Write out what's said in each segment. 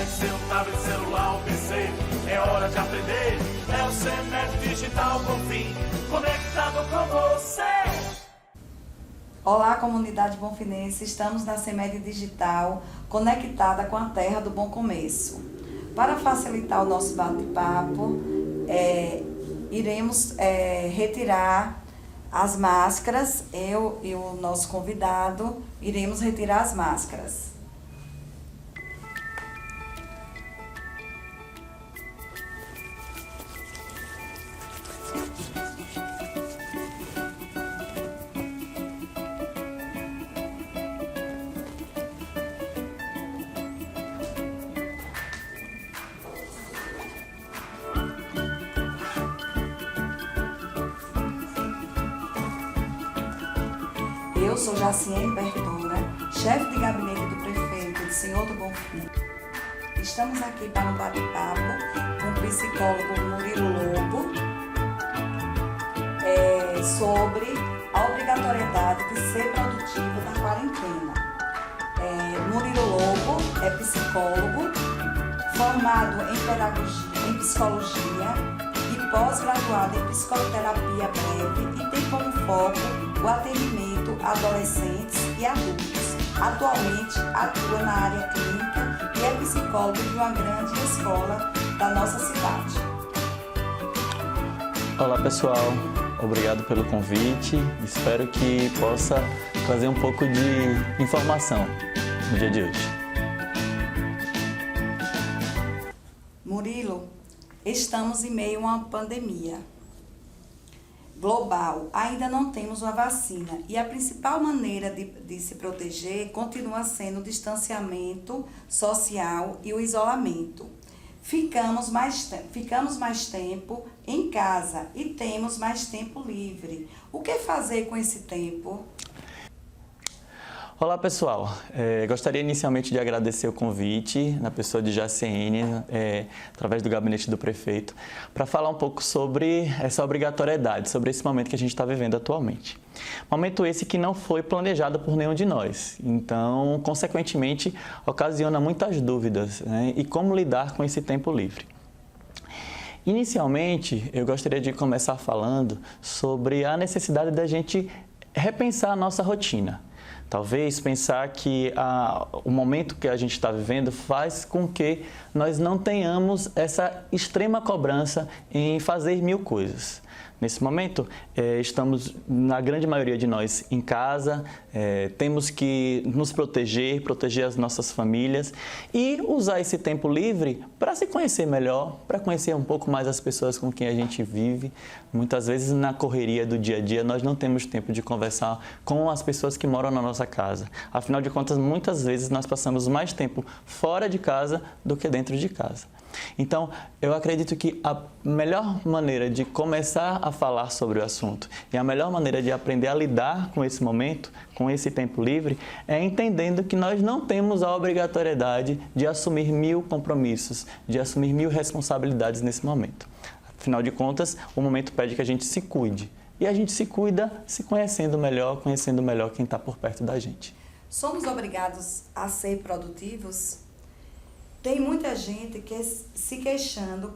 iPad, seu tablet, celular ou PC. É hora de aprender, é o CEMED Digital Bonfim, conectado com você. Olá, comunidade bonfinense, estamos na CEMED Digital, conectada com a terra do bom começo. Para facilitar o nosso bate-papo, iremos retirar as máscaras, eu e o nosso convidado iremos retirar as máscaras. Eu sou Jaciene Bertona, chefe de gabinete do prefeito de Senhor do Bonfim. Estamos aqui para um bate-papo com o psicólogo Murilo Lobo sobre a obrigatoriedade de ser produtivo na quarentena. Murilo Lobo é psicólogo, formado em pedagogia, em psicologia e pós-graduado em psicoterapia breve e tem como foco o atendimento a adolescentes e adultos. Atualmente atua na área clínica e é psicólogo de uma grande escola da nossa cidade. Olá pessoal, obrigado pelo convite. Espero que possa trazer um pouco de informação no dia de hoje. Murilo, estamos em meio a uma pandemia global, ainda não temos uma vacina e a principal maneira de se proteger continua sendo o distanciamento social e o isolamento. Ficamos mais tempo em casa e temos mais tempo livre. O que fazer com esse tempo? Olá pessoal, gostaria inicialmente de agradecer o convite na pessoa de Jaciene, através do gabinete do prefeito, para falar um pouco sobre essa obrigatoriedade, sobre esse momento que a gente está vivendo atualmente. Momento esse que não foi planejado por nenhum de nós, então, consequentemente, ocasiona muitas dúvidas, né? E como lidar com esse tempo livre. Inicialmente, eu gostaria de começar falando sobre a necessidade da gente repensar a nossa rotina. Talvez pensar que o momento que a gente está vivendo faz com que nós não tenhamos essa extrema cobrança em fazer mil coisas. Nesse momento, estamos, na grande maioria de nós, em casa, temos que nos proteger as nossas famílias e usar esse tempo livre para se conhecer melhor, para conhecer um pouco mais as pessoas com quem a gente vive. Muitas vezes, na correria do dia a dia, nós não temos tempo de conversar com as pessoas que moram na nossa casa. Afinal de contas, muitas vezes nós passamos mais tempo fora de casa do que dentro de casa. Então, eu acredito que a melhor maneira de começar a falar sobre o assunto e a melhor maneira de aprender a lidar com esse momento, com esse tempo livre, é entendendo que nós não temos a obrigatoriedade de assumir mil compromissos, de assumir mil responsabilidades nesse momento. Afinal de contas, o momento pede que a gente se cuide. E a gente se cuida se conhecendo melhor quem está por perto da gente. Somos obrigados a ser produtivos? Tem muita gente se queixando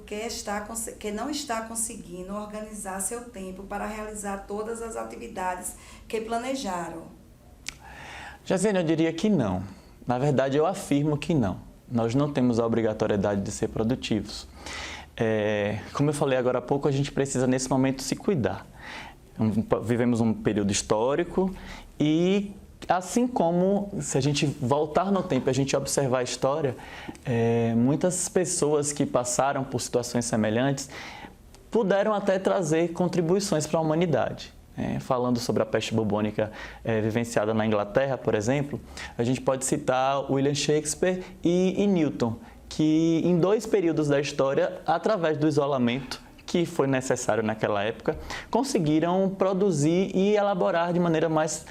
que não está conseguindo organizar seu tempo para realizar todas as atividades que planejaram. Jaciene, eu diria que não. Na verdade, eu afirmo que não. Nós não temos a obrigatoriedade de ser produtivos. Como eu falei agora há pouco, a gente precisa nesse momento se cuidar. Vivemos um período histórico e assim como, se a gente voltar no tempo e a gente observar a história, muitas pessoas que passaram por situações semelhantes puderam até trazer contribuições para a humanidade. Falando sobre a peste bubônica vivenciada na Inglaterra, por exemplo, a gente pode citar William Shakespeare e Newton, que em dois períodos da história, através do isolamento que foi necessário naquela época, conseguiram produzir e elaborar de maneira mais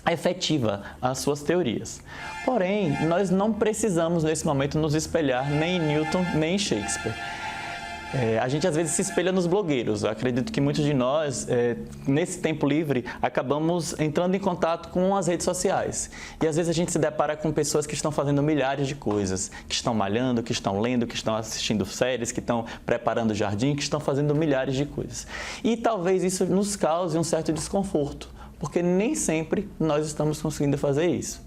efetiva as suas teorias. Porém, nós não precisamos nesse momento nos espelhar nem em Newton nem em Shakespeare. A gente às vezes se espelha nos blogueiros. Eu acredito que muitos de nós, nesse tempo livre, acabamos entrando em contato com as redes sociais. E às vezes a gente se depara com pessoas que estão fazendo milhares de coisas, que estão malhando, que estão lendo, que estão assistindo séries, que estão preparando o jardim, que estão fazendo milhares de coisas. E talvez isso nos cause um certo desconforto, porque nem sempre nós estamos conseguindo fazer isso.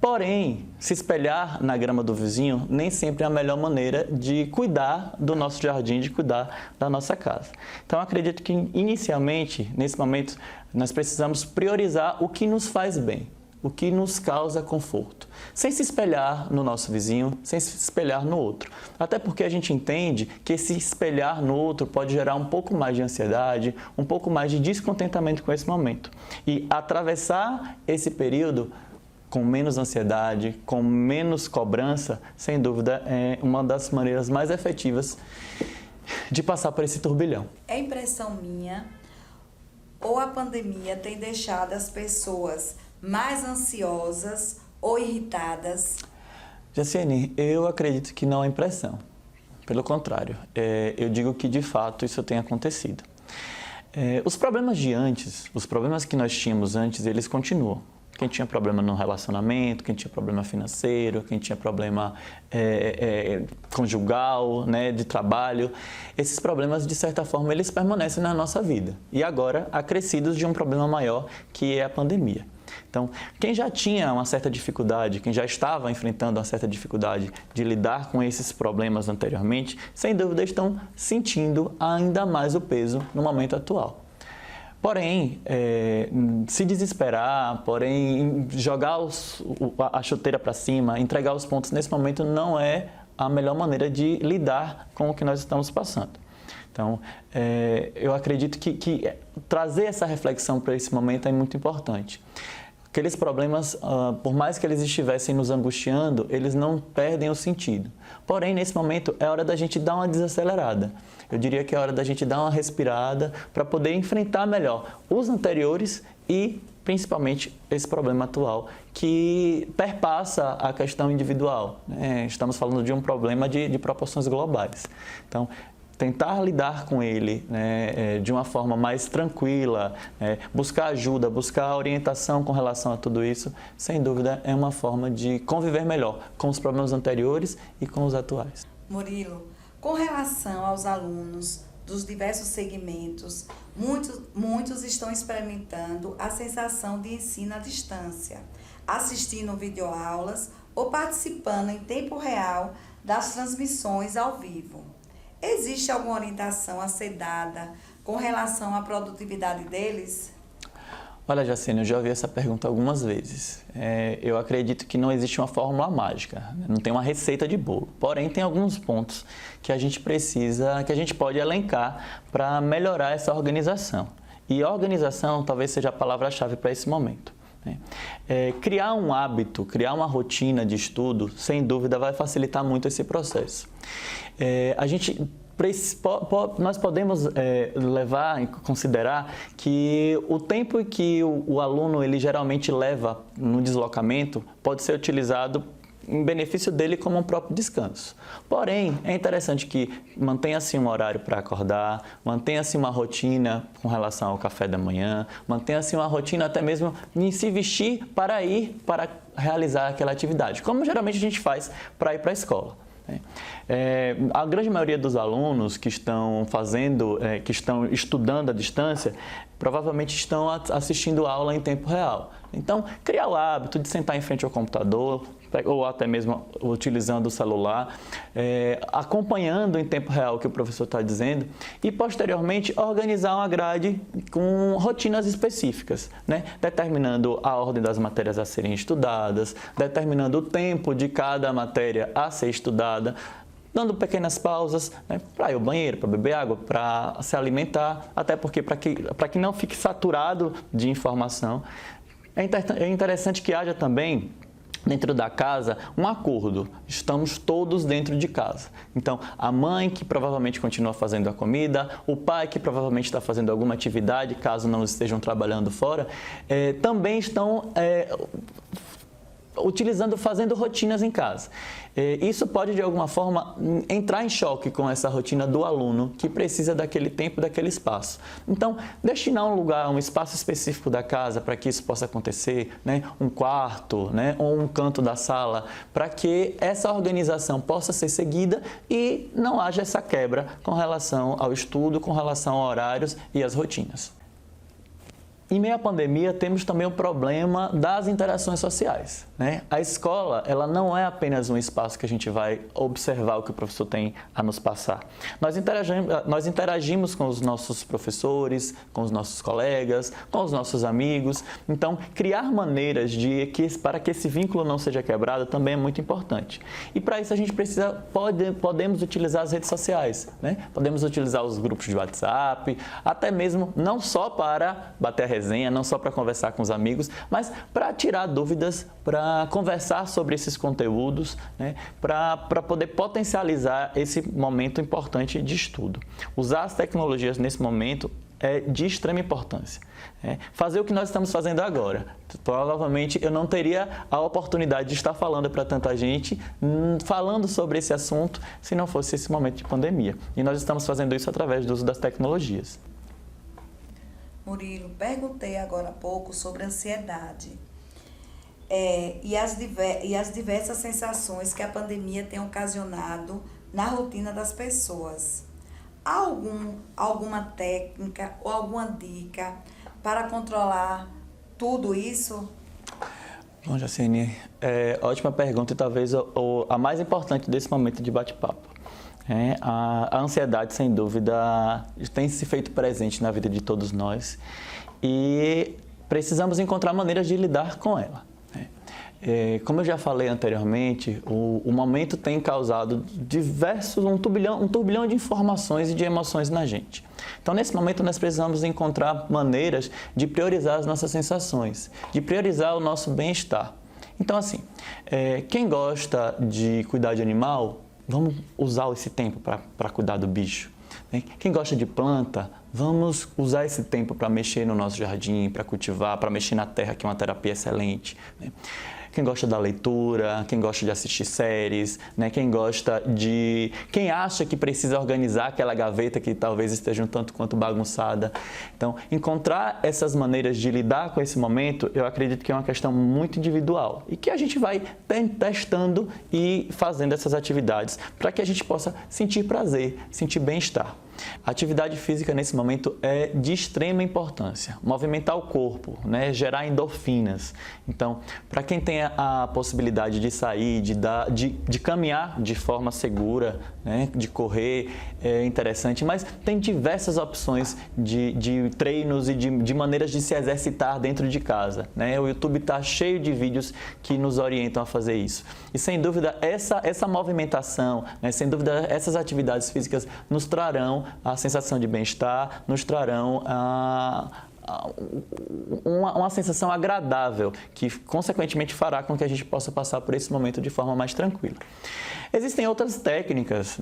Porém, se espelhar na grama do vizinho nem sempre é a melhor maneira de cuidar do nosso jardim, de cuidar da nossa casa. Então, acredito que, inicialmente, nesse momento, nós precisamos priorizar o que nos faz bem, o que nos causa conforto, sem se espelhar no nosso vizinho, sem se espelhar no outro. Até porque a gente entende que esse espelhar no outro pode gerar um pouco mais de ansiedade, um pouco mais de descontentamento com esse momento. E atravessar esse período com menos ansiedade, com menos cobrança, sem dúvida, é uma das maneiras mais efetivas de passar por esse turbilhão. É impressão minha, ou a pandemia tem deixado as pessoas mais ansiosas ou irritadas? Jaciene, eu acredito que não é impressão. Pelo contrário, eu digo que de fato isso tem acontecido. Os problemas de antes, os problemas que nós tínhamos antes, eles continuam. Quem tinha problema no relacionamento, quem tinha problema financeiro, quem tinha problema conjugal, né, de trabalho, esses problemas, de certa forma, eles permanecem na nossa vida. E agora, acrescidos de um problema maior, que é a pandemia. Então, quem já tinha uma certa dificuldade, quem já estava enfrentando uma certa dificuldade de lidar com esses problemas anteriormente, sem dúvida estão sentindo ainda mais o peso no momento atual. Porém, se desesperar, porém, jogar a chuteira para cima, entregar os pontos nesse momento não é a melhor maneira de lidar com o que nós estamos passando. Então, eu acredito que trazer essa reflexão para esse momento é muito importante. Aqueles problemas, por mais que eles estivessem nos angustiando, eles não perdem o sentido. Porém, nesse momento, é hora da gente dar uma desacelerada. Eu diria que é hora da gente dar uma respirada para poder enfrentar melhor os anteriores e, principalmente, esse problema atual, que perpassa a questão individual, né? Estamos falando de um problema de proporções globais. Então, tentar lidar com ele, né, de uma forma mais tranquila, buscar ajuda, buscar orientação com relação a tudo isso, sem dúvida é uma forma de conviver melhor com os problemas anteriores e com os atuais. Murilo, com relação aos alunos dos diversos segmentos, muitos estão experimentando a sensação de ensino à distância, assistindo videoaulas ou participando em tempo real das transmissões ao vivo. Existe alguma orientação a ser dada com relação à produtividade deles? Olha, Jaciene, eu já ouvi essa pergunta algumas vezes. Eu acredito que não existe uma fórmula mágica, não tem uma receita de bolo. Porém, tem alguns pontos que a gente pode elencar para melhorar essa organização. E organização talvez seja a palavra-chave para esse momento. Criar um hábito, criar uma rotina de estudo, sem dúvida, vai facilitar muito esse processo. Nós podemos levar em considerar que o tempo que o aluno ele geralmente leva no deslocamento pode ser utilizado em benefício dele como um próprio descanso. Porém, é interessante que mantenha-se um horário para acordar, mantenha-se uma rotina com relação ao café da manhã, mantenha-se uma rotina até mesmo em se vestir para ir para realizar aquela atividade, como geralmente a gente faz para ir para a escola. A grande maioria dos alunos que estão estudando à distância, provavelmente estão assistindo aula em tempo real. Então, criar o hábito de sentar em frente ao computador, ou até mesmo utilizando o celular, acompanhando em tempo real o que o professor está dizendo e, posteriormente, organizar uma grade com rotinas específicas, né? Determinando a ordem das matérias a serem estudadas, determinando o tempo de cada matéria a ser estudada, dando pequenas pausas, né, para ir ao banheiro, para beber água, para se alimentar, até porque para que não fique saturado de informação. É interessante que haja também, dentro da casa, um acordo. Estamos todos dentro de casa. Então, a mãe que provavelmente continua fazendo a comida, o pai que provavelmente está fazendo alguma atividade, caso não estejam trabalhando fora, também estão fazendo rotinas em casa. Isso pode, de alguma forma, entrar em choque com essa rotina do aluno que precisa daquele tempo, daquele espaço. Então, destinar um lugar, um espaço específico da casa para que isso possa acontecer, né? Um quarto, né? Ou um canto da sala, para que essa organização possa ser seguida e não haja essa quebra com relação ao estudo, com relação a horários e às rotinas. Em meio à pandemia, temos também o problema das interações sociais, né? A escola, ela não é apenas um espaço que a gente vai observar o que o professor tem a nos passar. Nós interagimos com os nossos professores, com os nossos colegas, com os nossos amigos. Então, criar maneiras para que esse vínculo não seja quebrado também é muito importante. E para isso a gente podemos utilizar as redes sociais, né? Podemos utilizar os grupos de WhatsApp, até mesmo não só para bater a resenha, não só para conversar com os amigos, mas para tirar dúvidas, para conversar sobre esses conteúdos, né? Para poder potencializar esse momento importante de estudo. Usar as tecnologias nesse momento é de extrema importância. Fazer o que nós estamos fazendo agora. Provavelmente eu não teria a oportunidade de estar falando para tanta gente, falando sobre esse assunto, se não fosse esse momento de pandemia. E nós estamos fazendo isso através do uso das tecnologias. Murilo, perguntei agora há pouco sobre ansiedade e as diversas sensações que a pandemia tem ocasionado na rotina das pessoas. Há alguma técnica ou alguma dica para controlar tudo isso? Bom, Jacine, ótima pergunta e talvez a mais importante desse momento de bate-papo. A ansiedade, sem dúvida, tem se feito presente na vida de todos nós e precisamos encontrar maneiras de lidar com ela. Como eu já falei anteriormente, o momento tem causado um turbilhão de informações e de emoções na gente. Então, nesse momento, nós precisamos encontrar maneiras de priorizar as nossas sensações, de priorizar o nosso bem-estar. Então, assim, quem gosta de cuidar de animal, vamos usar esse tempo para cuidar do bicho. Quem gosta de planta, vamos usar esse tempo para mexer no nosso jardim, para cultivar, para mexer na terra, que é uma terapia excelente. Quem gosta da leitura, quem gosta de assistir séries, quem acha que precisa organizar aquela gaveta que talvez esteja um tanto quanto bagunçada. Então, encontrar essas maneiras de lidar com esse momento, eu acredito que é uma questão muito individual e que a gente vai testando e fazendo essas atividades para que a gente possa sentir prazer, sentir bem-estar. A atividade física nesse momento é de extrema importância. Movimentar o corpo, gerar endorfinas. Então, para quem tem a possibilidade de sair, de caminhar de forma segura, de correr, é interessante, mas tem diversas opções de treinos e de maneiras de se exercitar dentro de casa. O YouTube está cheio de vídeos que nos orientam a fazer isso. E sem dúvida, essa movimentação, sem dúvida, essas atividades físicas nos trarão a sensação de bem-estar, nos trarão uma sensação agradável, que consequentemente fará com que a gente possa passar por esse momento de forma mais tranquila. Existem outras técnicas,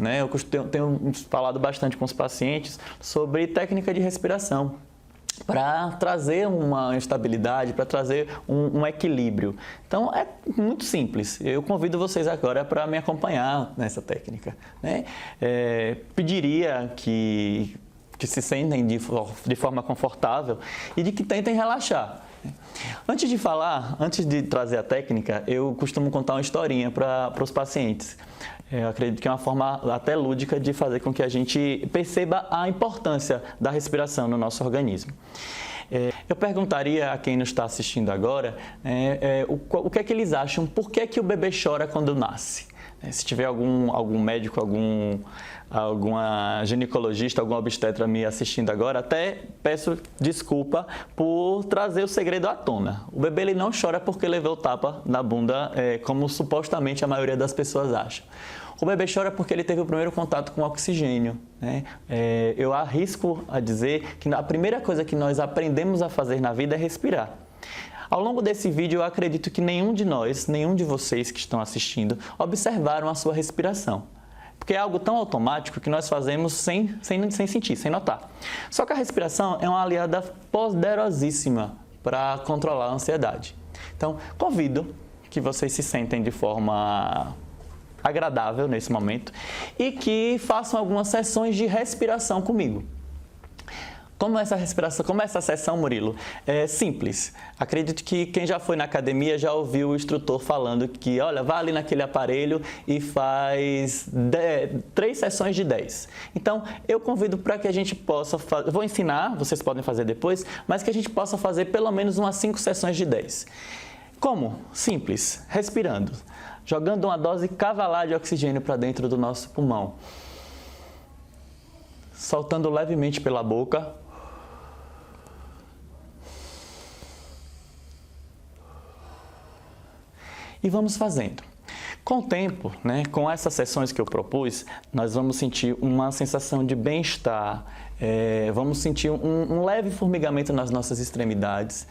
eu tenho falado bastante com os pacientes sobre técnica de respiração, para trazer uma estabilidade, para trazer um equilíbrio. Então, é muito simples. Eu convido vocês agora para me acompanhar nessa técnica. Pediria que se sentem de forma confortável e de que tentem relaxar. Antes de trazer a técnica, eu costumo contar uma historinha para os pacientes. Eu acredito que é uma forma até lúdica de fazer com que a gente perceba a importância da respiração no nosso organismo. Eu perguntaria a quem nos está assistindo agora o que é que eles acham, por que é que o bebê chora quando nasce? Se tiver algum médico, alguma ginecologista, algum obstetra me assistindo agora, até peço desculpa por trazer o segredo à tona. O bebê ele não chora porque levou tapa na bunda, como supostamente a maioria das pessoas acha. O bebê chora porque ele teve o primeiro contato com oxigênio. Eu arrisco a dizer que a primeira coisa que nós aprendemos a fazer na vida é respirar. Ao longo desse vídeo, eu acredito que nenhum de nós, nenhum de vocês que estão assistindo, observaram a sua respiração. Porque é algo tão automático que nós fazemos sem sentir, sem notar. Só que a respiração é uma aliada poderosíssima para controlar a ansiedade. Então, convido que vocês se sentem de forma agradável nesse momento e que façam algumas sessões de respiração comigo. Como essa sessão, Murilo? É simples. Acredito que quem já foi na academia já ouviu o instrutor falando que, olha, vá ali naquele aparelho e faz 3 sessões de 10. Então, eu convido para que a gente possa fazer, vou ensinar, vocês podem fazer depois, mas que a gente possa fazer pelo menos umas 5 sessões de 10. Como? Simples, respirando, jogando uma dose cavalar de oxigênio para dentro do nosso pulmão, soltando levemente pela boca. E vamos fazendo. Com o tempo, com essas sessões que eu propus, nós vamos sentir uma sensação de bem-estar, vamos sentir um leve formigamento nas nossas extremidades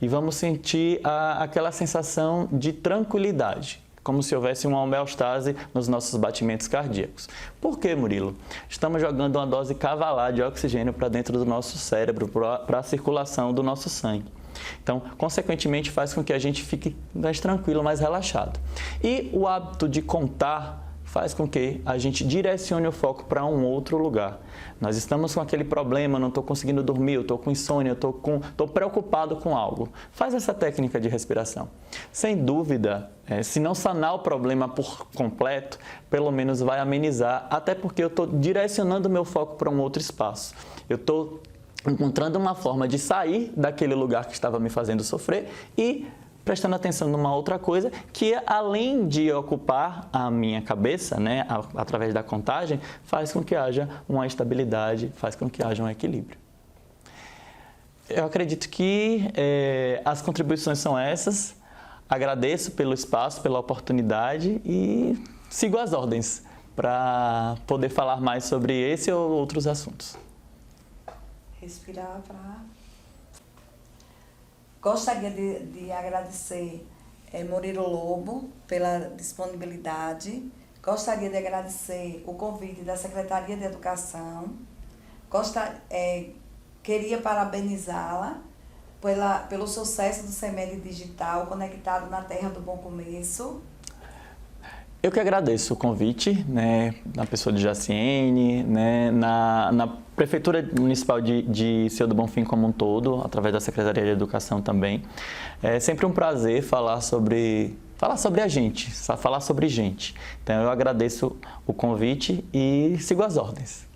e vamos sentir aquela sensação de tranquilidade, como se houvesse uma homeostase nos nossos batimentos cardíacos. Por quê, Murilo? Estamos jogando uma dose cavalar de oxigênio para dentro do nosso cérebro, para a circulação do nosso sangue. Então, consequentemente, faz com que a gente fique mais tranquilo, mais relaxado. E o hábito de contar faz com que a gente direcione o foco para um outro lugar. Nós estamos com aquele problema, não estou conseguindo dormir, eu estou com insônia, estou preocupado com algo. Faz essa técnica de respiração. Sem dúvida, se não sanar o problema por completo, pelo menos vai amenizar, até porque eu estou direcionando o meu foco para um outro espaço. Eu estou encontrando uma forma de sair daquele lugar que estava me fazendo sofrer e prestando atenção numa outra coisa que, além de ocupar a minha cabeça, através da contagem, faz com que haja uma estabilidade, faz com que haja um equilíbrio. Eu acredito que as contribuições são essas. Agradeço pelo espaço, pela oportunidade e sigo as ordens para poder falar mais sobre esse ou outros assuntos. Respirar para... Gostaria de agradecer Murilo Lobo pela disponibilidade. Gostaria de agradecer o convite da Secretaria de Educação. Queria parabenizá-la pelo sucesso do CEMED Digital, conectado na Terra do Bom Começo. Eu que agradeço o convite, na pessoa de Jaciene, na Prefeitura Municipal de Senhor do Bonfim como um todo, através da Secretaria de Educação também. É sempre um prazer falar sobre a gente, falar sobre gente. Então eu agradeço o convite e sigo as ordens.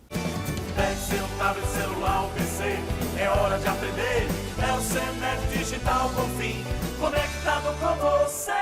Pegue seu tablet, celular ou PC, é hora de aprender. É o CEMED Digital Bonfim, conectado com você.